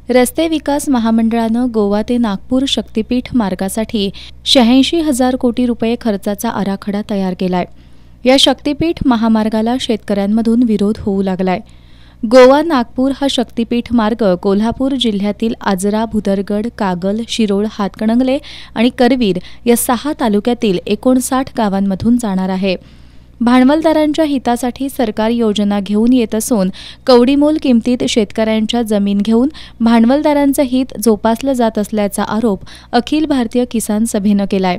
रस्ते विकास महामंडळानं गोवा ते नागपूर शक्तीपीठ मार्गासाठी 86,000 कोटी रुपये खर्चाचा आराखडा तयार केलाय। या शक्तीपीठ महामार्गाला शेतकऱ्यांमधून विरोध होऊ लागलाय। गोवा नागपूर हा शक्तीपीठ मार्ग कोल्हापूर जिल्ह्यातील आजरा, भुदरगड, कागल, शिरोळ, हातकणंगले आणि करवीर या 6 तालुक्यातील 59 गावांमधून जाणार आहे। भांडवलदारांच्या हितासाठी सरकार योजना घेऊन येत असून कवडीमोल किमतीत शेतकऱ्यांच्या जमीन घेऊन भांडवलदारांचं हित जोपासलं जात असल्याचा आरोप अखिल भारतीय किसान सभेनं केलाय।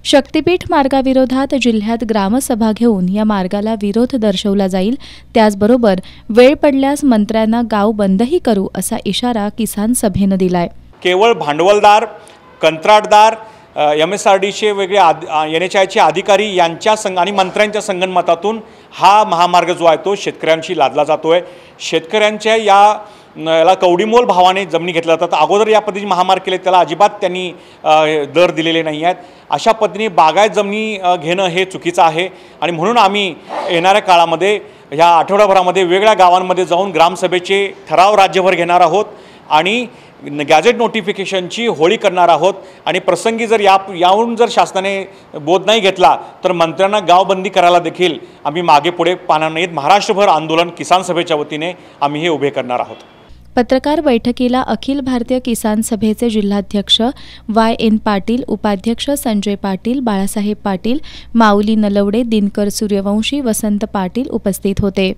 शक्तीपीठ मार्गाविरोधात जिल्ह्यात ग्रामसभा घेऊन या मार्गाला विरोध दर्शवला जाईल। त्याचबरोबर वेळ पडल्यास मंत्र्यांना गाव बंदही करू असा इशारा किसान सभेनं दिलाय। केवळ भांडवलदार, कंत्राटदार, MSRDचे वेगळे NHIचे अधिकारी यांच्या आणि मंत्र्यांच्या संगनमतातून हा महामार्ग जो आहे तो शेतकऱ्यांशी लादला जातोय। शेतकऱ्यांच्या याला कवडीमोल भावाने जमिनी घेतल्या जातात। अगोदर या पद्धतीने महामार्ग केले त्याला अजिबात त्यांनी दर दिलेले नाही आहेत। अशा पद्धतीने बागायत जमिनी घेणं हे चुकीचं आहे आणि म्हणून आम्ही येणाऱ्या काळामध्ये ह्या आठवड्याभरामध्ये वेगळ्या गावांमध्ये जाऊन ग्रामसभेचे ठराव राज्यभर घेणार आहोत आणि गॅजेट नोटिफिकेशनची होळी करणार आहोत आणि प्रसंगी जर यावरून जर शासनाने बोध नाही घेतला तर मंत्र्यांना गावबंदी करायला देखील आम्ही मागे पुढे पाहणार नाहीत। महाराष्ट्रभर आंदोलन किसान सभेच्या वतीने आम्ही हे उभे करणार आहोत। पत्रकार बैठकीला अखिल भारतीय किसान सभेचे जिल्हाध्यक्ष YN पाटील, उपाध्यक्ष संजय पाटील, बाळासाहेब पाटील, माऊली नलवडे, दिनकर सूर्यवंशी, वसंत पाटील उपस्थित होते।